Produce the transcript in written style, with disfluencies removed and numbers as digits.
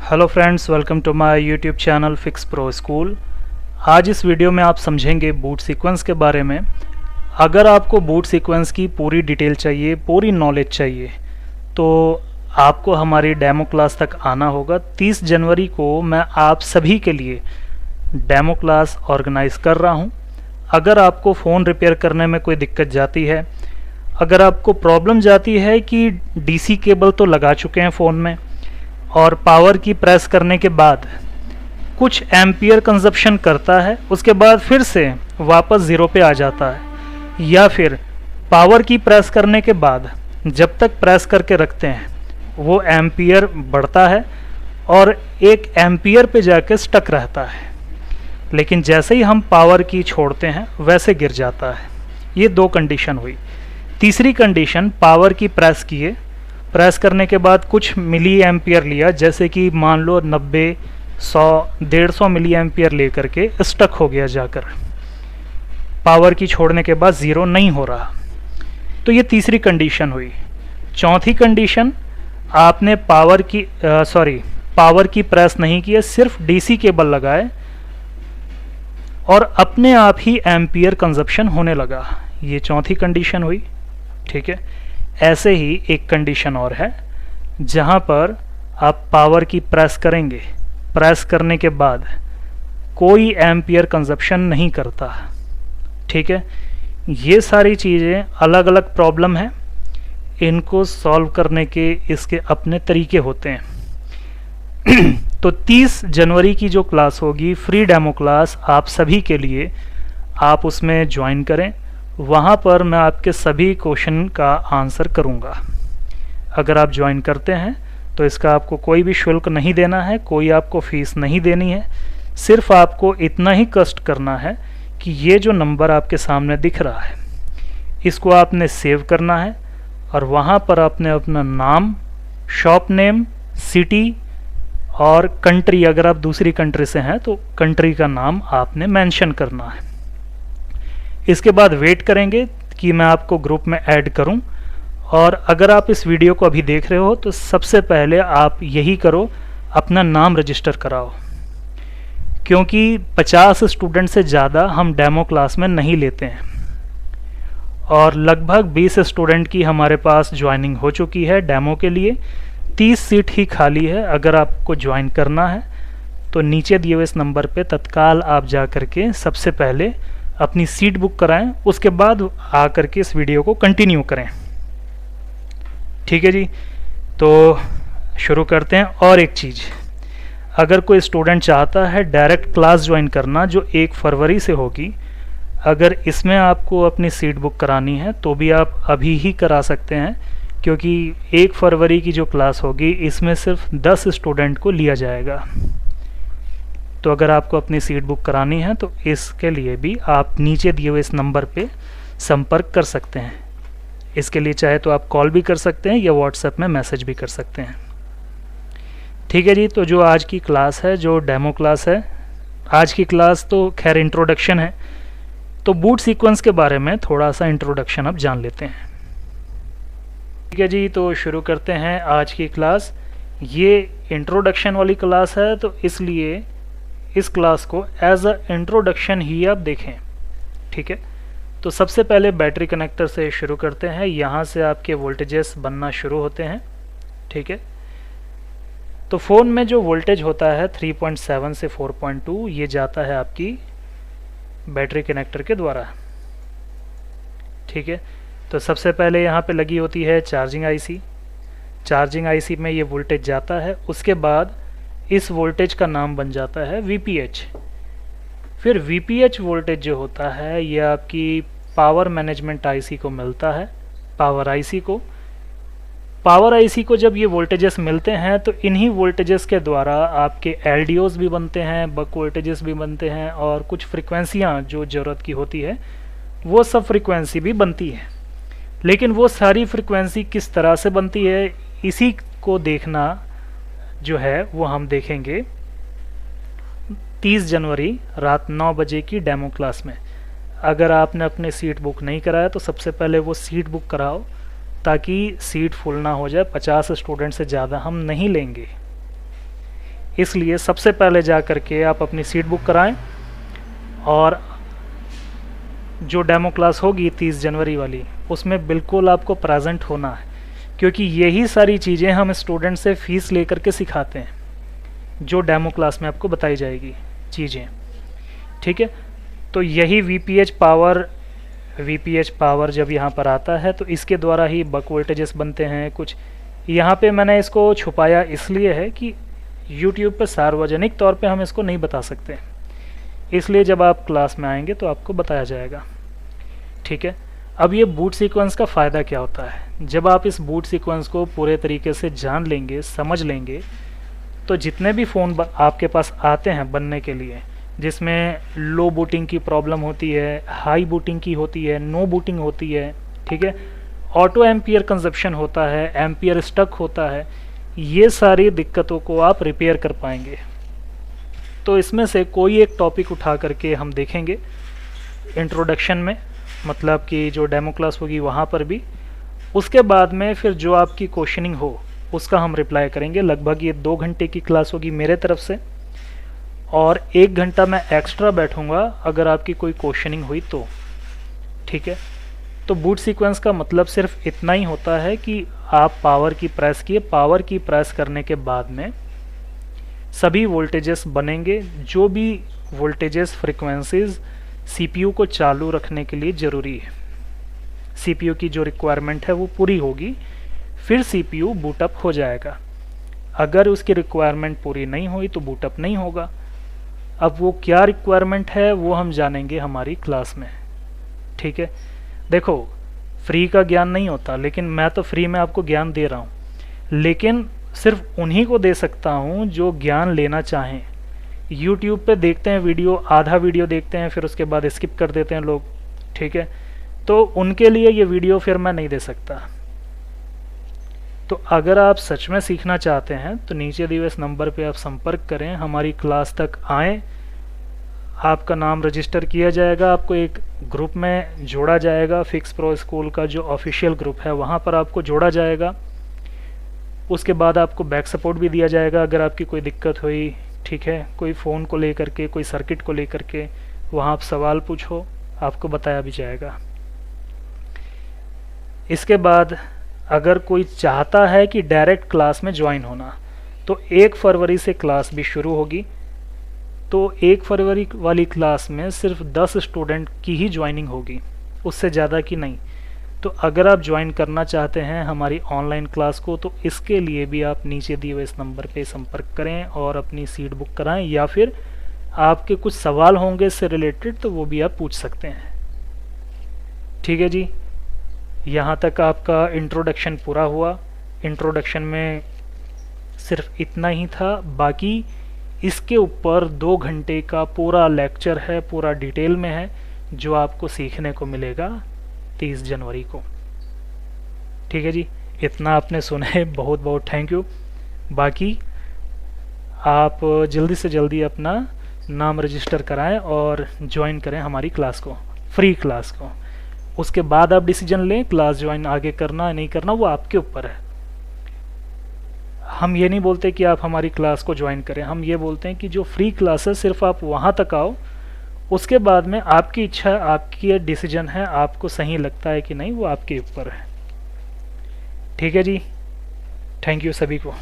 Hello friends, welcome to my YouTube channel Fix Pro School. आज इस video में आप समझेंगे बूट सीक्वेंस के बारे में। अगर आपको बूट सीक्वेंस की पूरी डिटेल चाहिए, पूरी नॉलेज चाहिए, तो आपको हमारी डेमो क्लास तक आना होगा। 30 जनवरी को मैं आप सभी के लिए डेमो क्लास ऑर्गेनाइज कर रहा हूं। अगर आपको फ़ोन रिपेयर करने में कोई दिक्कत जाती है, अगर आपको प्रॉब्लम जाती है कि डीसी केबल तो लगा चुके हैं फ़ोन में और पावर की प्रेस करने के बाद कुछ एम्पियर कंजप्शन करता है, उसके बाद फिर से वापस ज़ीरो पे आ जाता है, या फिर पावर की प्रेस करने के बाद जब तक प्रेस करके रखते हैं वो एम्पियर बढ़ता है और एक एम्पियर पे जाके स्टक रहता है, लेकिन जैसे ही हम पावर की छोड़ते हैं वैसे गिर जाता है। ये दो कंडीशन हुई। तीसरी कंडीशन, पावर की प्रेस किए, प्रेस करने के बाद कुछ मिली एम्पियर लिया, जैसे कि मान लो 90, 100, 150 मिली एम्पियर लेकर के स्टक हो गया, जाकर पावर की छोड़ने के बाद ज़ीरो नहीं हो रहा, तो ये तीसरी कंडीशन हुई। चौथी कंडीशन, आपने पावर की प्रेस नहीं किया, सिर्फ डीसी केबल लगाए और अपने आप ही एम्पियर कंजप्शन होने लगा। ये चौथी कंडीशन हुई, ठीक है। ऐसे ही एक कंडीशन और है जहां पर आप पावर की प्रेस करेंगे, प्रेस करने के बाद कोई एम्पियर कंजप्शन नहीं करता, ठीक है। ये सारी चीज़ें अलग अलग प्रॉब्लम है, इनको सॉल्व करने के इसके अपने तरीके होते हैं। तो 30 जनवरी की जो क्लास होगी, फ्री डेमो क्लास आप सभी के लिए, आप उसमें ज्वाइन करें। वहाँ पर मैं आपके सभी क्वेश्चन का आंसर करूँगा। अगर आप ज्वाइन करते हैं तो इसका आपको कोई भी शुल्क नहीं देना है, कोई आपको फीस नहीं देनी है। सिर्फ आपको इतना ही कष्ट करना है कि ये जो नंबर आपके सामने दिख रहा है इसको आपने सेव करना है और वहाँ पर आपने अपना नाम, शॉप नेम, सिटी और कंट्री, अगर आप दूसरी कंट्री से हैं तो कंट्री का नाम आपने मेंशन करना है। इसके बाद वेट करेंगे कि मैं आपको ग्रुप में ऐड करूं। और अगर आप इस वीडियो को अभी देख रहे हो तो सबसे पहले आप यही करो, अपना नाम रजिस्टर कराओ, क्योंकि 50 स्टूडेंट से ज़्यादा हम डेमो क्लास में नहीं लेते हैं और लगभग 20 स्टूडेंट की हमारे पास ज्वाइनिंग हो चुकी है डेमो के लिए। 30 सीट ही खाली है। अगर आपको ज्वाइन करना है तो नीचे दिए हुए इस नंबर पे तत्काल आप जा कर के सबसे पहले अपनी सीट बुक कराएं, उसके बाद आकर के इस वीडियो को कंटिन्यू करें, ठीक है जी। तो शुरू करते हैं। और एक चीज़, अगर कोई स्टूडेंट चाहता है डायरेक्ट क्लास ज्वाइन करना जो 1 फरवरी से होगी, अगर इसमें आपको अपनी सीट बुक करानी है तो भी आप अभी ही करा सकते हैं, क्योंकि 1 फरवरी की जो क्लास होगी इसमें सिर्फ 10 स्टूडेंट को लिया जाएगा। तो अगर आपको अपनी सीट बुक करानी है तो इसके लिए भी आप नीचे दिए हुए इस नंबर पे संपर्क कर सकते हैं। इसके लिए चाहे तो आप कॉल भी कर सकते हैं या व्हाट्सएप में मैसेज भी कर सकते हैं, ठीक है जी। तो जो आज की क्लास है, जो डेमो क्लास है, आज की क्लास तो खैर इंट्रोडक्शन है, तो बूट सीक्वेंस के बारे में थोड़ा सा इंट्रोडक्शन अब जान लेते हैं, ठीक है जी। तो शुरू करते हैं आज की क्लास। ये इंट्रोडक्शन वाली क्लास है, तो इसलिए इस क्लास को एज अ इंट्रोडक्शन ही आप देखें, ठीक है। तो सबसे पहले बैटरी कनेक्टर से शुरू करते हैं। यहाँ से आपके वोल्टेजेस बनना शुरू होते हैं, ठीक है। तो फ़ोन में जो वोल्टेज होता है 3.7 से 4.2, ये जाता है आपकी बैटरी कनेक्टर के द्वारा, ठीक है। तो सबसे पहले यहाँ पे लगी होती है चार्जिंग आईसी। चार्जिंग आईसी में ये वोल्टेज जाता है, उसके बाद इस वोल्टेज का नाम बन जाता है VPH। फिर VPH वोल्टेज जो होता है ये आपकी पावर मैनेजमेंट आईसी को मिलता है, पावर आईसी को। पावर आईसी को जब ये वोल्टेजेस मिलते हैं तो इन्हीं वोल्टेजेस के द्वारा आपके LDOs भी बनते हैं, बक वोल्टेजेस भी बनते हैं और कुछ फ्रिक्वेंसियाँ जो ज़रूरत की होती है वो सब फ्रिक्वेंसी भी बनती है। लेकिन वो सारी फ्रिक्वेंसी किस तरह से बनती है, इसी को देखना जो है वो हम देखेंगे 30 जनवरी रात 9 बजे की डेमो क्लास में। अगर आपने अपने सीट बुक नहीं कराया तो सबसे पहले वो सीट बुक कराओ, ताकि सीट फुल ना हो जाए। 50 स्टूडेंट से ज़्यादा हम नहीं लेंगे। इसलिए सबसे पहले जा कर के आप अपनी सीट बुक कराएं और जो डेमो क्लास होगी 30 जनवरी वाली उसमें बिल्कुल आपको प्रेजेंट होना है, क्योंकि यही सारी चीज़ें हम स्टूडेंट से फीस लेकर के सिखाते हैं, जो डेमो क्लास में आपको बताई जाएगी चीज़ें। ठीक है, तो यही वीपीएच पावर जब यहाँ पर आता है तो इसके द्वारा ही बक वोल्टेजेस बनते हैं। कुछ यहाँ पे मैंने इसको छुपाया इसलिए है कि यूट्यूब पे सार्वजनिक तौर पे हम इसको नहीं बता सकते, इसलिए जब आप क्लास में आएंगे तो आपको बताया जाएगा। ठीक है, अब ये बूट सीक्वेंस का फ़ायदा क्या होता है, जब आप इस बूट सीक्वेंस को पूरे तरीके से जान लेंगे, समझ लेंगे, तो जितने भी फ़ोन आपके पास आते हैं बनने के लिए, जिसमें लो बूटिंग की प्रॉब्लम होती है, हाई बूटिंग की होती है, नो बूटिंग होती है, ठीक है, ऑटो एम्पियर कंजप्शन होता है, एम्पियर स्टक होता है, ये सारी दिक्कतों को आप रिपेयर कर पाएंगे। तो इसमें से कोई एक टॉपिक उठा करके हम देखेंगे इंट्रोडक्शन में, मतलब कि जो डेमो क्लास होगी वहाँ पर भी। उसके बाद में फिर जो आपकी क्वेश्चनिंग हो उसका हम रिप्लाई करेंगे। लगभग ये 2 घंटे की क्लास होगी मेरे तरफ से, और 1 घंटा मैं एक्स्ट्रा बैठूंगा अगर आपकी कोई क्वेश्चनिंग हुई तो। ठीक है, तो बूट सीक्वेंस का मतलब सिर्फ इतना ही होता है कि आप पावर की प्रेस किए, पावर की प्रेस करने के बाद में सभी वोल्टेजेस बनेंगे, जो भी वोल्टेजेस फ्रिक्वेंसीज सीपीयू को चालू रखने के लिए ज़रूरी है, सीपीयू की जो रिक्वायरमेंट है वो पूरी होगी, फिर सीपीयू बूटअप हो जाएगा। अगर उसकी रिक्वायरमेंट पूरी नहीं हुई तो बूटअप नहीं होगा। अब वो क्या रिक्वायरमेंट है वो हम जानेंगे हमारी क्लास में। ठीक है, देखो फ्री का ज्ञान नहीं होता, लेकिन मैं तो फ्री में आपको ज्ञान दे रहा हूँ, लेकिन सिर्फ उन्हीं को दे सकता हूँ जो ज्ञान लेना चाहें। यूट्यूब पे देखते हैं वीडियो, आधा वीडियो देखते हैं, फिर उसके बाद स्किप कर देते हैं लोग। ठीक है, तो उनके लिए ये वीडियो फिर मैं नहीं दे सकता। तो अगर आप सच में सीखना चाहते हैं तो नीचे दिए हुए इस नंबर पे आप संपर्क करें, हमारी क्लास तक आएँ, आपका नाम रजिस्टर किया जाएगा, आपको एक ग्रुप में जोड़ा जाएगा, फिक्स प्रो स्कूल का जो ऑफिशियल ग्रुप है वहाँ पर आपको जोड़ा जाएगा। उसके बाद आपको बैक सपोर्ट भी दिया जाएगा अगर आपकी कोई दिक्कत हुई। ठीक है, कोई फ़ोन को लेकर के, कोई सर्किट को लेकर के, वहाँ आप सवाल पूछो, आपको बताया भी जाएगा। इसके बाद अगर कोई चाहता है कि डायरेक्ट क्लास में ज्वाइन होना, तो 1 फरवरी से क्लास भी शुरू होगी। तो 1 फरवरी वाली क्लास में सिर्फ 10 स्टूडेंट की ही ज्वाइनिंग होगी, उससे ज़्यादा की नहीं। तो अगर आप ज्वाइन करना चाहते हैं हमारी ऑनलाइन क्लास को, तो इसके लिए भी आप नीचे दिए हुए इस नंबर पे संपर्क करें और अपनी सीट बुक कराएं, या फिर आपके कुछ सवाल होंगे इससे रिलेटेड तो वो भी आप पूछ सकते हैं। ठीक है जी, यहाँ तक आपका इंट्रोडक्शन पूरा हुआ। इंट्रोडक्शन में सिर्फ इतना ही था, बाकी इसके ऊपर 2 घंटे का पूरा लेक्चर है, पूरा डिटेल में है, जो आपको सीखने को मिलेगा 30 जनवरी को। ठीक है जी, इतना आपने सुना है, बहुत बहुत थैंक यू। बाकी आप जल्दी से जल्दी अपना नाम रजिस्टर कराएं और ज्वाइन करें हमारी क्लास को, फ्री क्लास को। उसके बाद आप डिसीजन लें क्लास ज्वाइन आगे करना नहीं करना, वो आपके ऊपर है। हम ये नहीं बोलते कि आप हमारी क्लास को ज्वाइन करें, हम ये बोलते हैं कि जो फ्री क्लास है सिर्फ आप वहाँ तक आओ, उसके बाद में आपकी इच्छा, आपकी डिसीजन है, आपको सही लगता है कि नहीं वो आपके ऊपर है। ठीक है जी, थैंक यू सभी को।